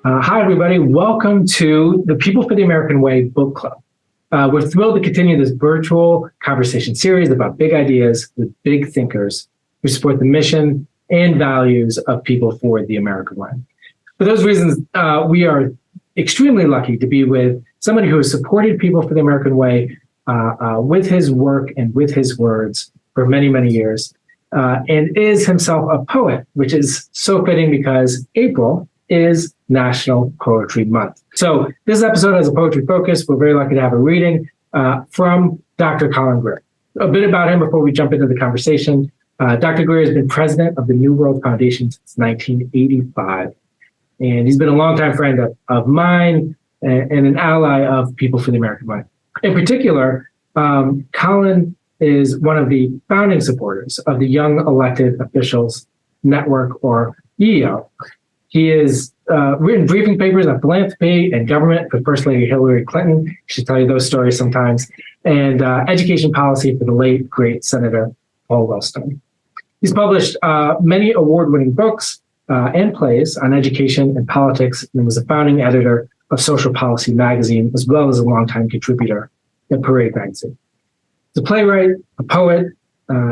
Hi, everybody. Welcome to the People for the American Way book club. We're thrilled to continue this virtual conversation series about big ideas with big thinkers who support the mission and values of People for the American Way. For those reasons, we are extremely lucky to be with somebody who has supported People for the American Way with his work and with his words for many, many years, and is himself a poet, which is so fitting because April is National Poetry Month. So this episode has a poetry focus. We're very lucky to have a reading from Dr. Colin Greer. A bit about him before we jump into the conversation. Dr. Greer has been president of the New World Foundation since 1985. And he's been a longtime friend of mine and an ally of People for the American Way. In particular, Colin is one of the founding supporters of the Young Elected Officials Network, or EO. He has written briefing papers on philanthropy and government for First Lady Hillary Clinton. She should tell you those stories sometimes. And education policy for the late, great Senator Paul Wellstone. He's published many award-winning books and plays on education and politics, and was a founding editor of Social Policy magazine, as well as a longtime contributor at Parade magazine. He's a playwright, a poet.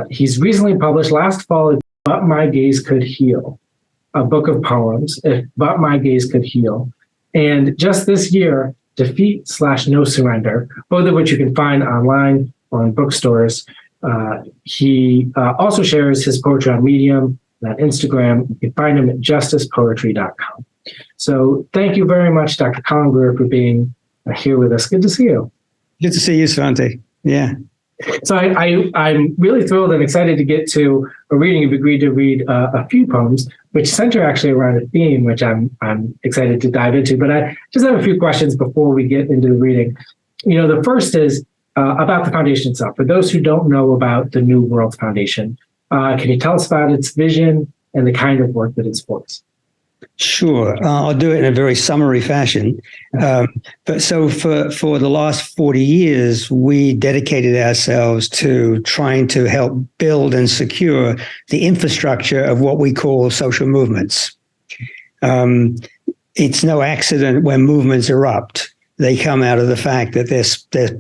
He's recently published last fall, If But My Gaze Could Heal, a book of poems, If But My Gaze Could Heal. And just this year, Defeat/No Surrender, both of which you can find online or in bookstores. He also shares his poetry on Medium and on Instagram. You can find him at justicepoetry.com. So thank you very much, Dr. Colin Greer, for being here with us. Good to see you. Good to see you, Svante. Yeah. So I'm really thrilled and excited to get to a reading. You've agreed to read a few poems, which center actually around a theme, which I'm excited to dive into. But I just have a few questions before we get into the reading. You know, the first is about the foundation itself. For those who don't know about the New World Foundation, can you tell us about its vision and the kind of work that it supports? Sure. I'll do it in a very summary fashion. But so for the last 40 years, we dedicated ourselves to trying to help build and secure the infrastructure of what we call social movements. It's no accident when movements erupt. They come out of the fact that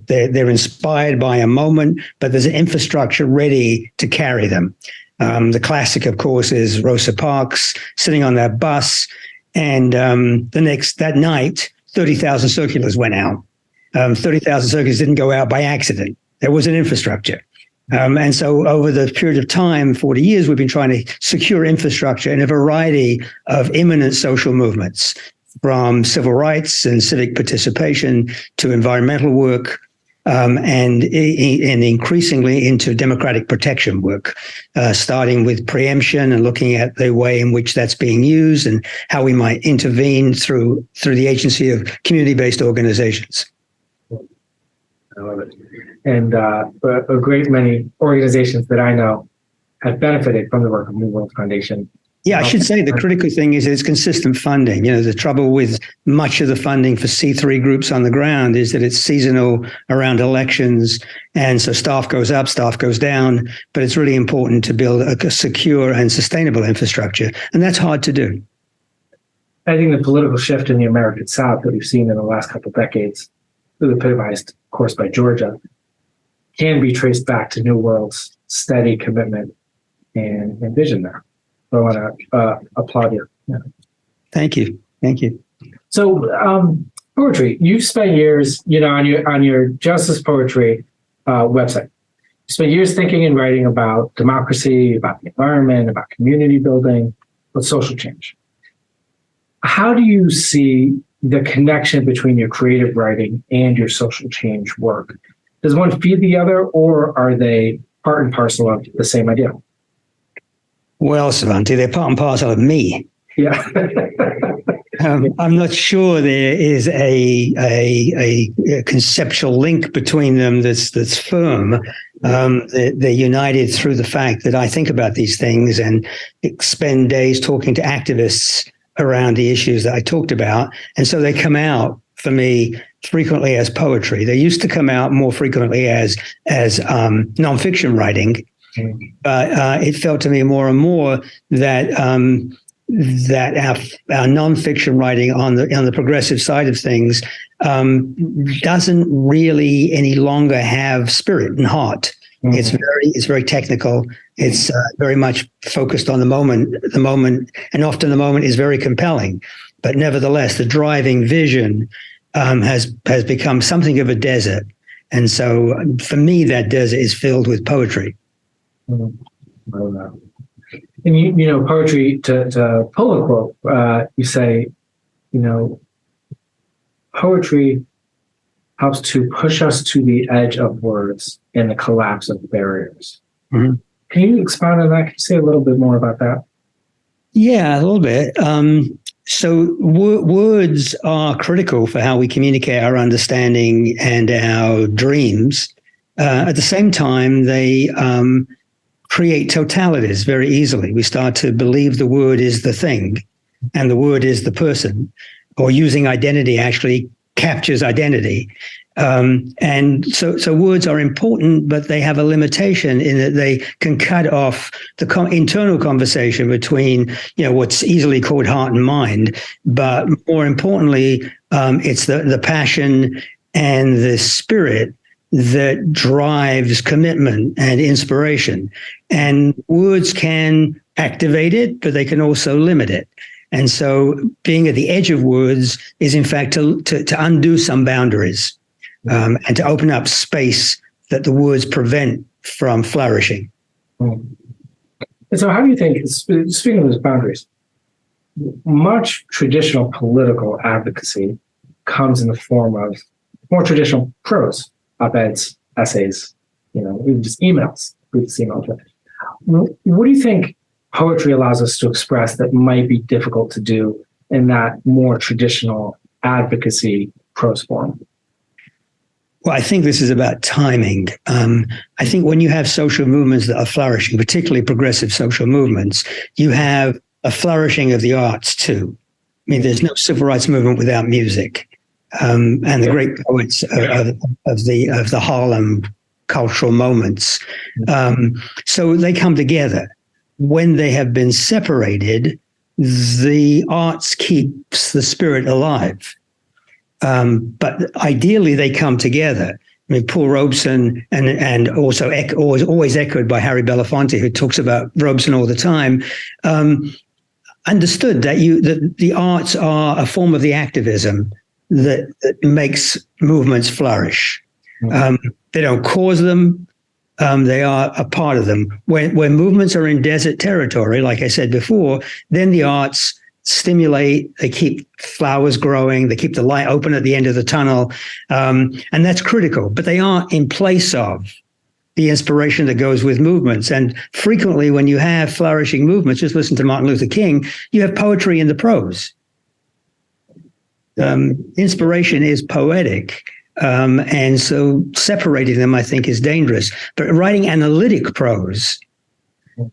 they're inspired by a moment, but there's an infrastructure ready to carry them. The classic, of course, is Rosa Parks sitting on that bus, and that night, 30,000 circulars went out. 30,000 circulars didn't go out by accident. There was an infrastructure. And so over the period of time, 40 years, we've been trying to secure infrastructure in a variety of imminent social movements, from civil rights and civic participation to environmental work, and increasingly into democratic protection work, starting with preemption and looking at the way in which that's being used and how we might intervene through the agency of community-based organizations. I love it. And a great many organizations that I know have benefited from the work of New World Foundation. Yeah, I should say the critical thing is it's consistent funding. You know, the trouble with much of the funding for C3 groups on the ground is that it's seasonal around elections. And so staff goes up, staff goes down. But it's really important to build a secure and sustainable infrastructure. And that's hard to do. I think the political shift in the American South that we've seen in the last couple of decades, epitomized, of course, by Georgia, can be traced back to New World's steady commitment and vision there. I want to applaud you. Yeah. Thank you. Thank you. So, poetry. You've spent years, on your Justice Poetry website. You spent years thinking and writing about democracy, about the environment, about community building, about social change. How do you see the connection between your creative writing and your social change work? Does one feed the other, or are they part and parcel of the same idea? Well, Svante, they're part and parcel of me. Yeah. I'm not sure there is a conceptual link between them that's firm. They're united through the fact that I think about these things and spend days talking to activists around the issues that I talked about. And so they come out for me frequently as poetry. They used to come out more frequently as nonfiction writing. But it felt to me more and more that that our nonfiction writing on the progressive side of things doesn't really any longer have spirit and heart. Mm-hmm. It's very technical. It's very much focused on the moment, and often the moment is very compelling. But nevertheless, the driving vision has become something of a desert. And so for me, that desert is filled with poetry. Mm-hmm. And you know, poetry, to pull a quote, you say, you know, poetry helps to push us to the edge of words and the collapse of barriers. Mm-hmm. Can you expound on that? Can you say a little bit more about that? Yeah, a little bit. So words are critical for how we communicate our understanding and our dreams. At the same time, they create totalities very easily. We start to believe the word is the thing and the word is the person, or using identity actually captures identity. And so words are important, but they have a limitation in that they can cut off the internal conversation between, you know, what's easily called heart and mind. But more importantly, it's the passion and the spirit that drives commitment and inspiration. And words can activate it, but they can also limit it. And so being at the edge of words is, in fact, to undo some boundaries. And to open up space that the words prevent from flourishing. And so how do you think, speaking of those boundaries, much traditional political advocacy comes in the form of more traditional prose, op-eds, essays, you know, even just emails. What do you think poetry allows us to express that might be difficult to do in that more traditional advocacy prose form? Well, I think this is about timing. I think when you have social movements that are flourishing, particularly progressive social movements, you have a flourishing of the arts too. I mean, there's no civil rights movement without music, and the great poets of the Harlem cultural moments. So they come together. When they have been separated, the arts keeps the spirit alive. But ideally, they come together. I mean, Paul Robeson, and also always echoed by Harry Belafonte, who talks about Robeson all the time, understood that the arts are a form of the activism that makes movements flourish. They don't cause them; they are a part of them. When movements are in desert territory, like I said before, then the arts stimulate, they keep flowers growing, they keep the light open at the end of the tunnel, and that's critical. But they are in place of the inspiration that goes with movements. And frequently when you have flourishing movements, just listen to Martin Luther King, you have poetry in the prose. Inspiration is poetic. And so separating them, I think, is dangerous. But writing analytic prose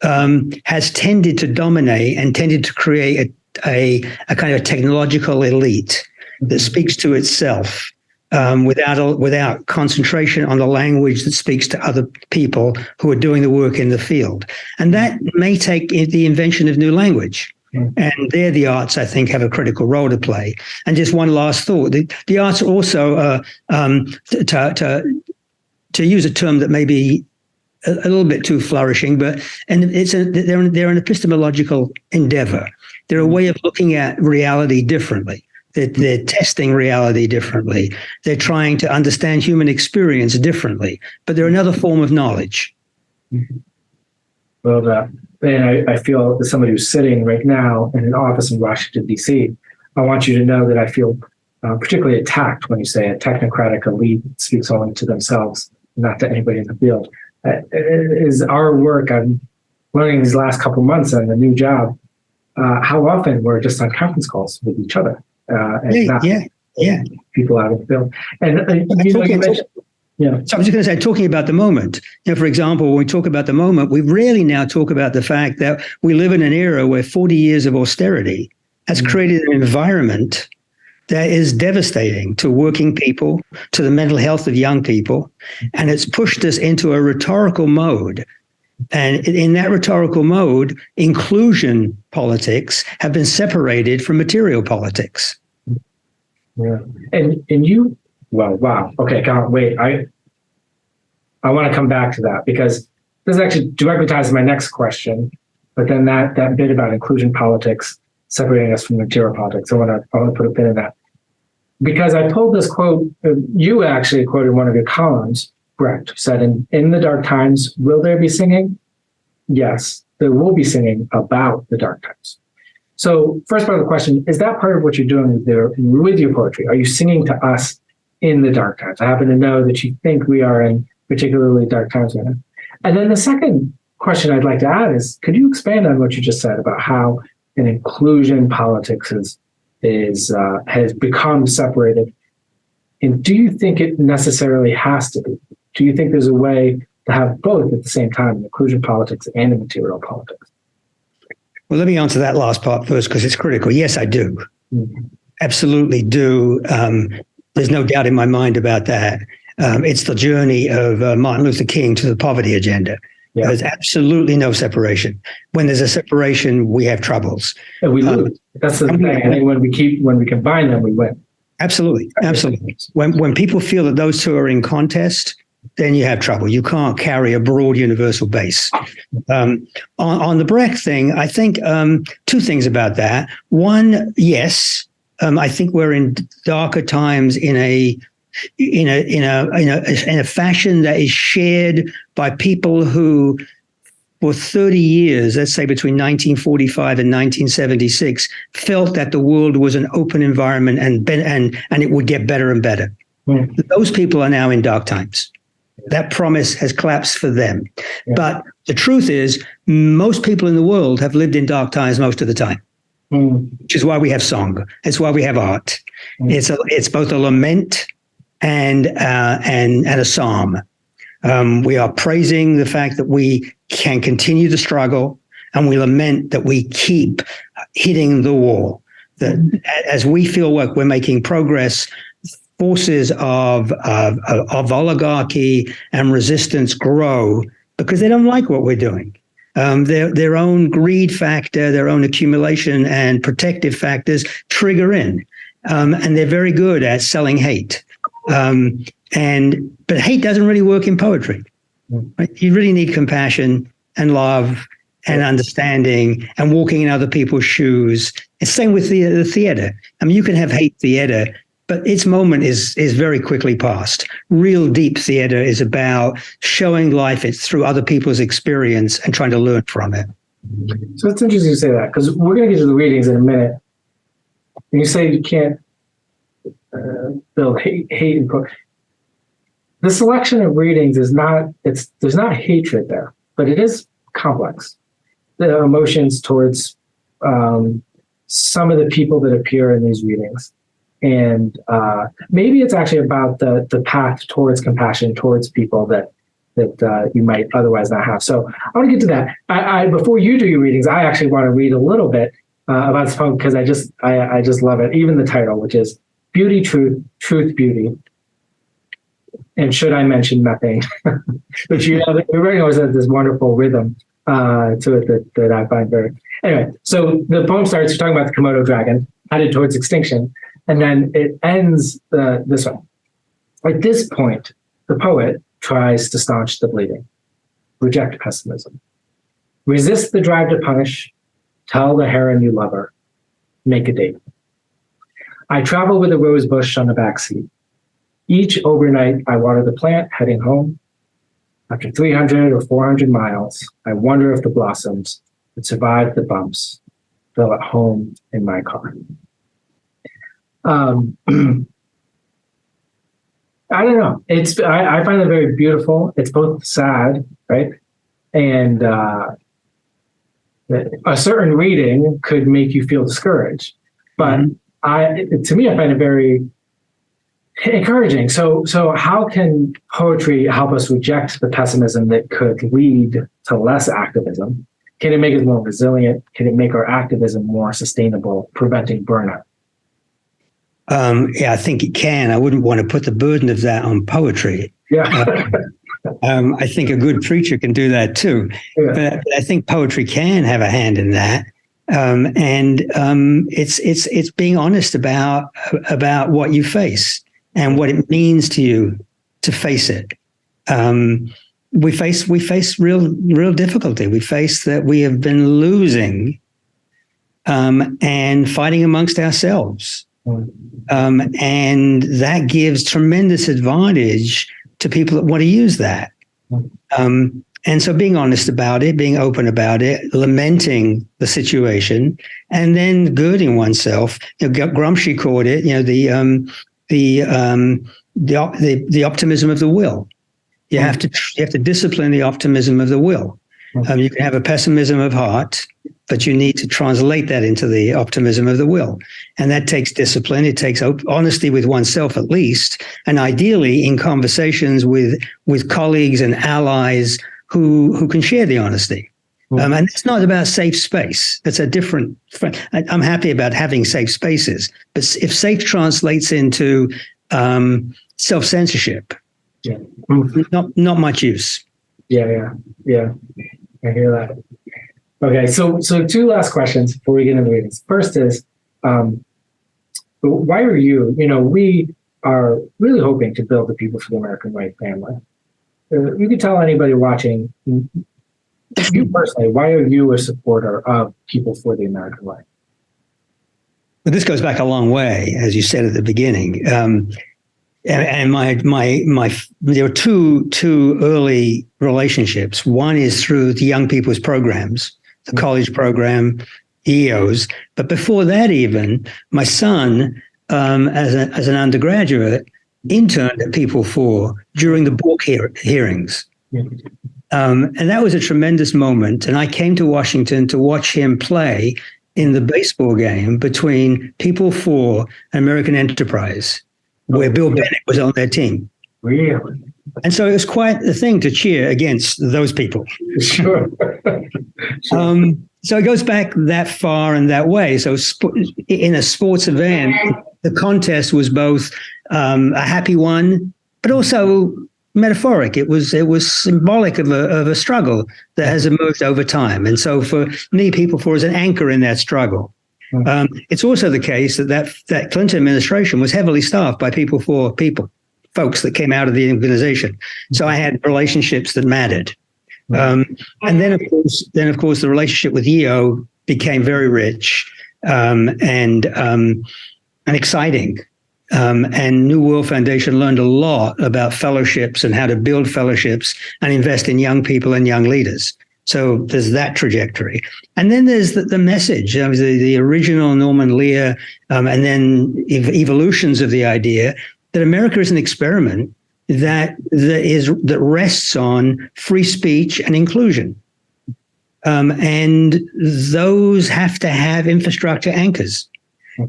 has tended to dominate and tended to create a kind of technological elite that speaks to itself without concentration on the language that speaks to other people who are doing the work in the field. And that may take the invention of new language. And there the arts, I think, have a critical role to play. And just one last thought, the arts are also, to use a term that may be a little bit too flourishing, but they're an epistemological endeavor. They're a way of looking at reality differently. They're testing reality differently. They're trying to understand human experience differently, but they're another form of knowledge. Well, and I feel as somebody who's sitting right now in an office in Washington, D.C., I want you to know that I feel particularly attacked when you say a technocratic elite speaks only to themselves, not to anybody in the field. Is our work, I'm learning these last couple months on the new job, how often we're just on conference calls with each other and not people out in the field. And you mentioned, So I was just going to say, talking about the moment, for example, when we talk about the moment, we rarely now talk about the fact that we live in an era where 40 years of austerity has created an environment that is devastating to working people, to the mental health of young people. And it's pushed us into a rhetorical mode And in that rhetorical mode, inclusion politics have been separated from material politics. Yeah. And you, well, wow. Okay, can't wait. I want to come back to that because this actually directly ties to my next question. But then that bit about inclusion politics separating us from material politics, I want to put a pin in that. Because I pulled this quote, you actually quoted one of your columns, Brecht, said, in the dark times, will there be singing? Yes, there will be singing about the dark times. So first part of the question, is that part of what you're doing with your poetry? Are you singing to us in the dark times? I happen to know that you think we are in particularly dark times right now. And then the second question I'd like to add is, could you expand on what you just said about how an inclusion politics has become separated? And do you think it necessarily has to be? Do you think there's a way to have both at the same time, inclusion politics and material politics? Well, let me answer that last part first because it's critical. Yes, I do. Mm-hmm. Absolutely do. There's no doubt in my mind about that. It's the journey of Martin Luther King to the poverty agenda. Yeah. There's absolutely no separation. When there's a separation, we have troubles. And we lose. That's the thing. I think when we combine them, we win. Absolutely. When people feel that those two are in contest, then you have trouble. You can't carry a broad universal base. On the Brecht thing, I think two things about that. One, yes, I think we're in darker times in a fashion that is shared by people who, for 30 years, let's say between 1945 and 1976, felt that the world was an open environment and it would get better and better. Mm. Those people are now in dark times. That promise has collapsed for them. Yeah. But the truth is, most people in the world have lived in dark times most of the time, which is why we have song. It's why we have art. It's both a lament and a psalm. We are praising the fact that we can continue the struggle, and we lament that we keep hitting the wall. That as we feel like we're making progress, forces of oligarchy and resistance grow because they don't like what we're doing. Their own greed factor, their own accumulation and protective factors trigger in, and they're very good at selling hate. But hate doesn't really work in poetry. Right? You really need compassion and love and understanding and walking in other people's shoes. It's same with the theater. I mean, you can have hate theater, but its moment is very quickly past. Real deep theater is about showing life through other people's experience and trying to learn from it. So it's interesting you say that, because we're going to get to the readings in a minute. And you say you can't build hate and the selection of readings is not, there's not hatred there, but it is complex. The emotions towards some of the people that appear in these readings. And maybe it's actually about the path towards compassion, towards people that you might otherwise not have. So I want to get to that. I before you do your readings, I actually want to read a little bit about this poem because I just love it. Even the title, which is Beauty, Truth, Truth, Beauty. And should I mention nothing? Which the writing always has this wonderful rhythm to it that I find very. Anyway, so the poem starts talking about the Komodo dragon headed towards extinction. And then it ends this way. At this point, the poet tries to staunch the bleeding, reject pessimism, resist the drive to punish, tell the heron you love her, make a date. I travel with a rose bush on the backseat. Each overnight, I water the plant heading home. After 300 or 400 miles, I wonder if the blossoms that survived the bumps fell at home in my car. I don't know. I find it very beautiful. It's both sad, right? And a certain reading could make you feel discouraged. But to me, I find it very encouraging. So how can poetry help us reject the pessimism that could lead to less activism? Can it make us more resilient? Can it make our activism more sustainable, preventing burnout? Yeah, I think it can. I wouldn't want to put the burden of that on poetry. Yeah. I think a good preacher can do that too. Yeah. But I think poetry can have a hand in that. It's being honest about what you face and what it means to you to face it. We face real difficulty. We face that we have been losing and fighting amongst ourselves. And that gives tremendous advantage to people that want to use that. And so being honest about it, being open about it, lamenting the situation, and then girding oneself. Gramsci called it, the optimism of the will. You have to discipline the optimism of the will. You can have a pessimism of heart, but you need to translate that into the optimism of the will. And that takes discipline. It takes honesty with oneself, at least, and ideally in conversations with colleagues and allies who can share the honesty. And it's not about safe space. It's a different. I'm happy about having safe spaces, but if safe translates into self-censorship, not much use. Yeah. I hear that. Okay, so two last questions before we get into the meetings. First is, why are you? We are really hoping to build the People for the American Way family. You can tell anybody watching, you personally, why are you a supporter of People for the American Way? But this goes back a long way, as you said at the beginning. And there were two early relationships. One is through the young people's programs, the college program, EOs. But before that, even my son, as an undergraduate, interned at People for during the book hearings. And that was a tremendous moment. And I came to Washington to watch him play in the baseball game between People for American Enterprise, where Bill Bennett was on their team. Really? And so it was quite a thing to cheer against those people. Sure. So it goes back that far and that way. So in a sports event, the contest was both a happy one, but also metaphoric. It was symbolic of a struggle that has emerged over time. And so for me, People for is an anchor in that struggle. It's also the case that Clinton administration was heavily staffed by People for folks that came out of the organization. So I had relationships that mattered. And then of course, the relationship with EO became very rich and exciting. And New World Foundation learned a lot about fellowships and how to build fellowships and invest in young people and young leaders. So there's that trajectory. And then there's the message, the original Norman Lear, and then evolutions of the idea that America is an experiment that rests on free speech and inclusion. And those have to have infrastructure anchors.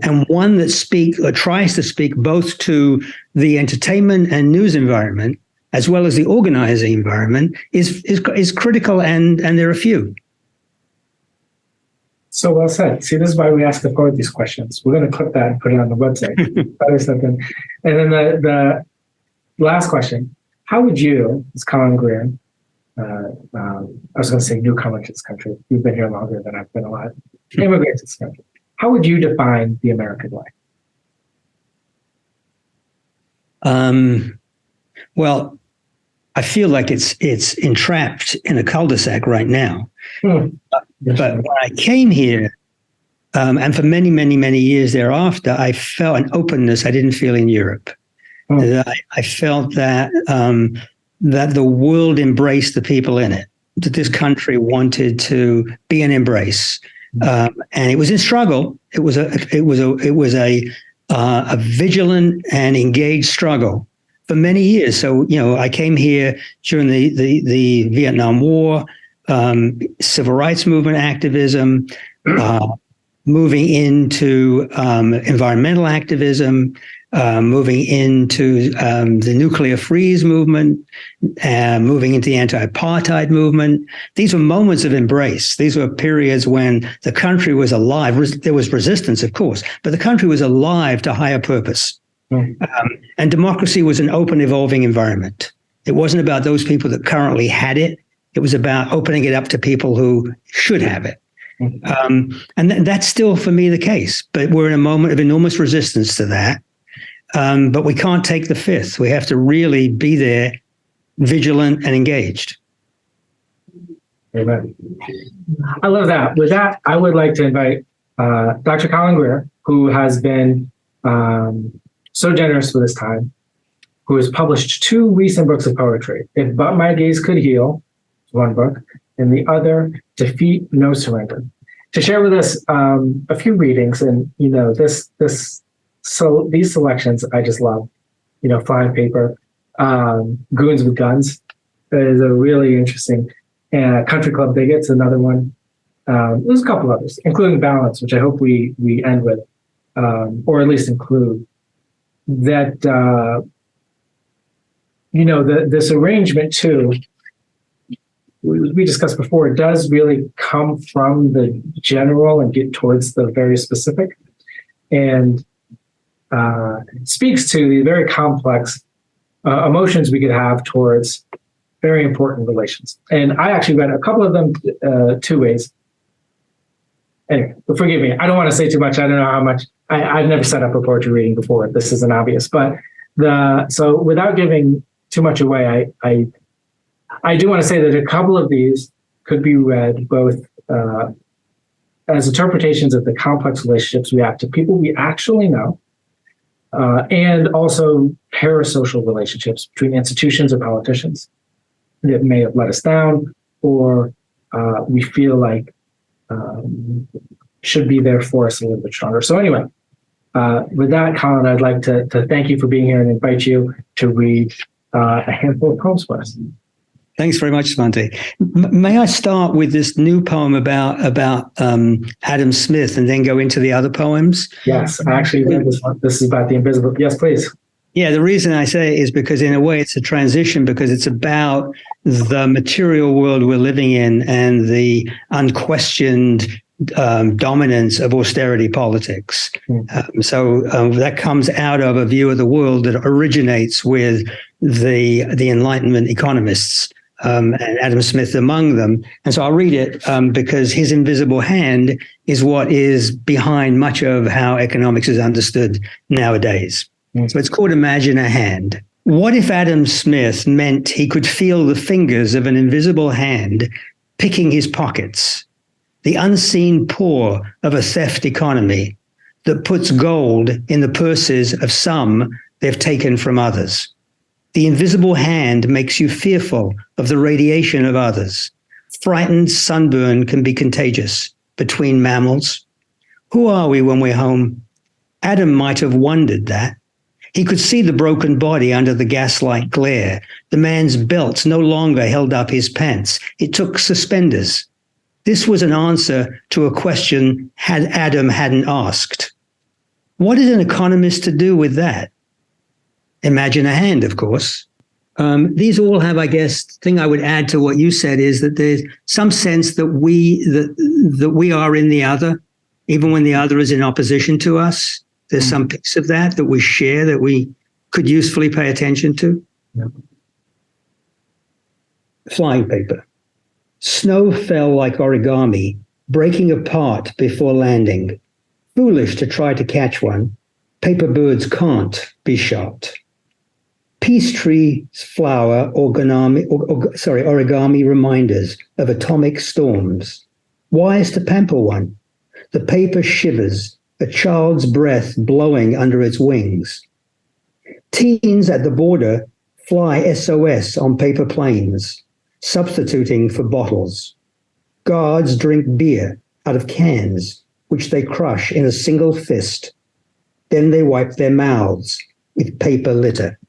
And one that tries to speak both to the entertainment and news environment as well as the organizing environment is critical, and there are few. So well said. See, this is why we ask the poet these questions. We're going to clip that and put it on the website. That is something. And then the last question: how would you, as Colin Greer, I was going to say newcomer to this country. You've been here longer than I've been alive. Immigrant to this country. How would you define the American way? Well, I feel like it's entrapped in a cul-de-sac right now. But when I came here, and for many, many, many years thereafter, I felt an openness I didn't feel in Europe. I felt that the world embraced the people in it, that this country wanted to be an embrace. And it was in struggle. It was a vigilant and engaged struggle for many years. So, I came here during the Vietnam War, civil rights movement activism, moving into environmental activism, moving into the nuclear freeze movement, moving into the anti-apartheid movement. These were moments of embrace. These were periods when the country was alive. There was resistance, of course, but the country was alive to higher purpose. And democracy was an open, evolving environment. It wasn't about those people that currently had it. It was about opening it up to people who should have it. And that's still, for me, the case. But we're in a moment of enormous resistance to that. But we can't take the fifth. We have to really be there, vigilant and engaged. Amen. I love that. With that, I would like to invite Dr. Colin Greer, who has been so generous with his time, who has published 2 recent books of poetry. If But My Gaze Could Heal, one book, and the other, Defeat, No Surrender, to share with us a few readings. And, so these selections I just love. Flying Paper, Goons with Guns is a really interesting. Country Club Bigots, another one. There's a couple others, including Balance, which I hope we end with, or at least include. That, this arrangement too, we discussed before, it does really come from the general and get towards the very specific, and speaks to the very complex emotions we could have towards very important relations. And I actually read a couple of them 2 ways. Anyway, but forgive me. I don't want to say too much. I don't know how much. I've never set up a poetry reading before. This isn't obvious. But so without giving too much away, I do want to say that a couple of these could be read both as interpretations of the complex relationships we have to people we actually know, and also parasocial relationships between institutions or politicians that may have let us down, or we feel like should be there for us a little bit stronger. So anyway, with that, Colin, I'd like to thank you for being here and invite you to read a handful of poems for us. Thanks very much, Svante. May I start with this new poem about Adam Smith and then go into the other poems? Yes, I actually read this one. This is about the invisible. Yes, please. Yeah, the reason I say it is because in a way it's a transition, because it's about the material world we're living in and the unquestioned dominance of austerity politics. So that comes out of a view of the world that originates with the Enlightenment economists, and Adam Smith among them. And so I'll read it because his invisible hand is what is behind much of how economics is understood nowadays. So it's called Imagine a Hand. What if Adam Smith meant he could feel the fingers of an invisible hand picking his pockets, the unseen paw of a theft economy that puts gold in the purses of some they've taken from others? The invisible hand makes you fearful of the radiation of others. Frightened sunburn can be contagious between mammals. Who are we when we're home? Adam might have wondered that. He could see the broken body under the gaslight glare. The man's belt no longer held up his pants. It took suspenders. This was an answer to a question Adam hadn't asked. What is an economist to do with that? Imagine a hand, of course. These all have, I guess, the thing I would add to what you said is that there's some sense that we are in the other, even when the other is in opposition to us. There's some piece of that we share that we could usefully pay attention to. Yeah. Flying paper. Snow fell like origami, breaking apart before landing. Foolish to try to catch one. Paper birds can't be shot. Peace trees flower origami reminders of atomic storms. Wise to pamper one. The paper shivers, a child's breath blowing under its wings. Teens at the border fly SOS on paper planes, substituting for bottles. Guards drink beer out of cans, which they crush in a single fist. Then they wipe their mouths with paper litter.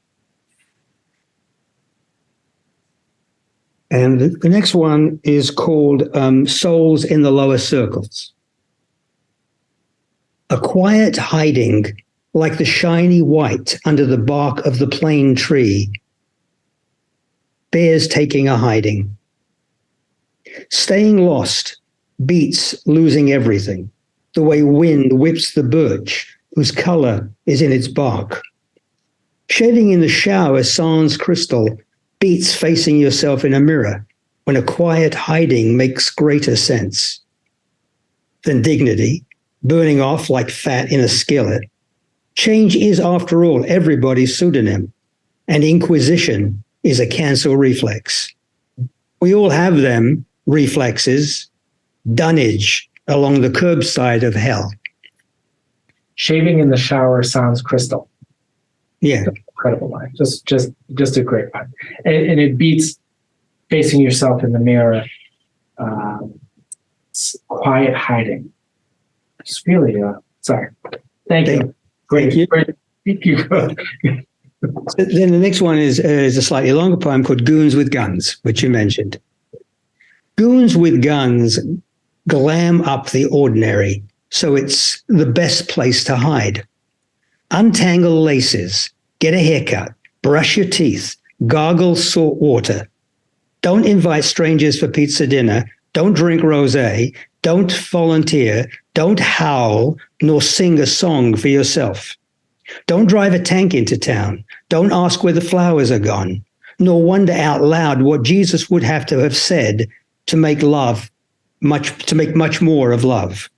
And the next one is called Souls in the Lower Circles. A quiet hiding like the shiny white under the bark of the plane tree. Bears taking a hiding. Staying lost beats losing everything, the way wind whips the birch, whose color is in its bark. Shaving in the shower sans crystal, beats facing yourself in a mirror when a quiet hiding makes greater sense than dignity, burning off like fat in a skillet. Change is, after all, everybody's pseudonym, and inquisition is a cancel reflex. We all have them, reflexes, dunnage along the curbside of hell. Shaving in the shower sounds crystal. Yeah. Incredible line. Just a great line. And it beats facing yourself in the mirror, quiet hiding. It's really, sorry. Thank you. Great. Thank you. Great. Thank you. Then the next one is a slightly longer poem called Goons with Guns, which you mentioned. Goons with guns glam up the ordinary, so it's the best place to hide. Untangle laces, get a haircut, brush your teeth, gargle salt water. Don't invite strangers for pizza dinner. Don't drink rosé. Don't volunteer. Don't howl, nor sing a song for yourself. Don't drive a tank into town. Don't ask where the flowers are gone, nor wonder out loud what Jesus would have to have said to make much more of love.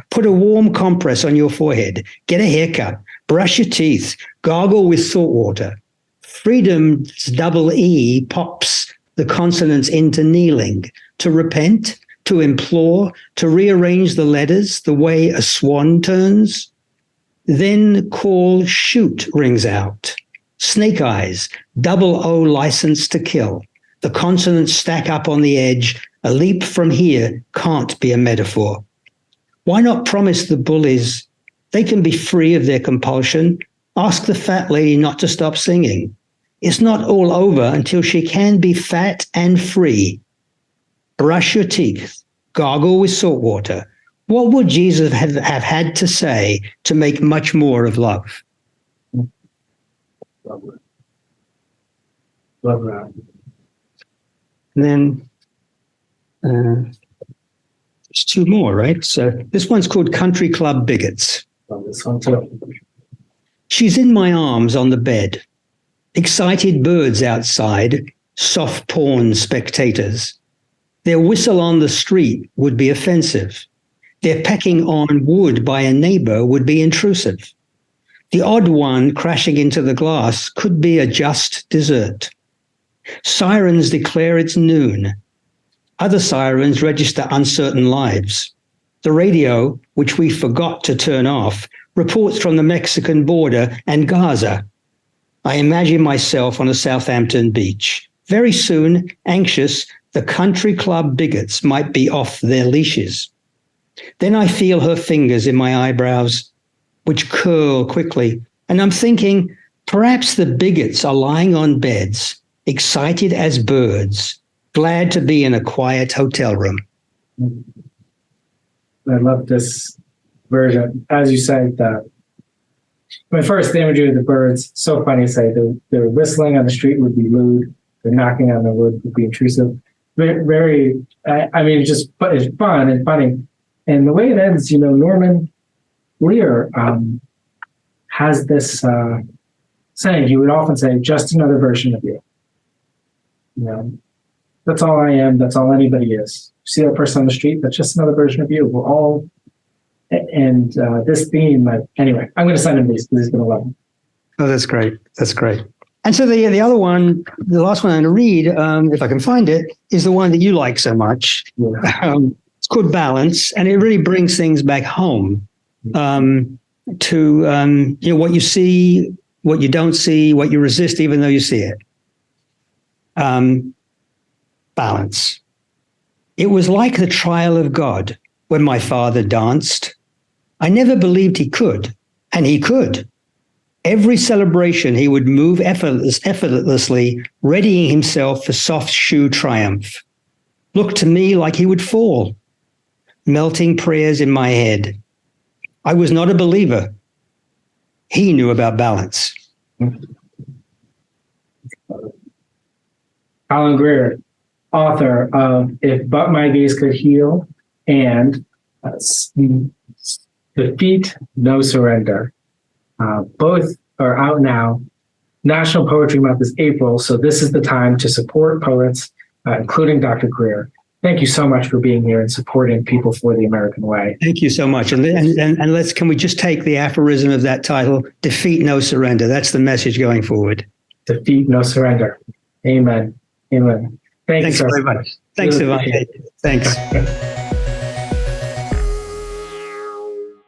Put a warm compress on your forehead. Get a haircut. Brush your teeth. Gargle with salt water. Freedom's double E pops the consonants into kneeling. To repent, to implore, to rearrange the letters the way a swan turns. Then call shoot rings out. Snake eyes, double O license to kill. The consonants stack up on the edge. A leap from here can't be a metaphor. Why not promise the bullies they can be free of their compulsion? Ask the fat lady not to stop singing. It's not all over until she can be fat and free. Brush your teeth, gargle with salt water. What would Jesus have had to say to make much more of love? Love that. And then there's two more, right? So this one's called Country Club Bigots. Love this one too. She's in my arms on the bed. Excited birds outside, soft porn spectators. Their whistle on the street would be offensive. Their pecking on wood by a neighbor would be intrusive. The odd one crashing into the glass could be a just dessert. Sirens declare it's noon. Other sirens register uncertain lives. The radio, which we forgot to turn off, reports from the Mexican border and Gaza. I imagine myself on a Southampton beach. Very soon, anxious, the country club bigots might be off their leashes. Then I feel her fingers in my eyebrows, which curl quickly, and I'm thinking, perhaps the bigots are lying on beds, excited as birds, glad to be in a quiet hotel room. I love this version. As you said, the imagery of the birds, so funny to say. They're whistling on the street would be rude. They're knocking on the wood would be intrusive. Very, it's fun and funny. And the way it ends, Norman Lear has this saying. He would often say, just another version of you. That's all I am. That's all anybody is. You see that person on the street? That's just another version of you. We're all, and this theme, anyway, I'm going to send him these because he's going to love them. Oh, that's great. That's great. And so the other one, the last one I'm going to read, if I can find it, is the one that you like so much. Yeah. It's called Balance, and it really brings things back home to what you see, what you don't see, what you resist, even though you see it. Balance. It was like the trial of God when my father danced. I never believed he could, and he could. Every celebration, he would move effortlessly, readying himself for soft shoe triumph. Looked to me like he would fall. Melting prayers in my head. I was not a believer. He knew about balance. Colin Greer, author of If But My Gaze Could Heal and Defeat, No Surrender. Both are out now. National Poetry Month is April, so this is the time to support poets, including Dr. Greer. Thank you so much for being here and supporting People for the American Way. Thank you so much. And can we just take the aphorism of that title, defeat, no surrender. That's the message going forward. Defeat, no surrender. Amen. Amen. Thanks very much. Thanks, Svante. Thanks.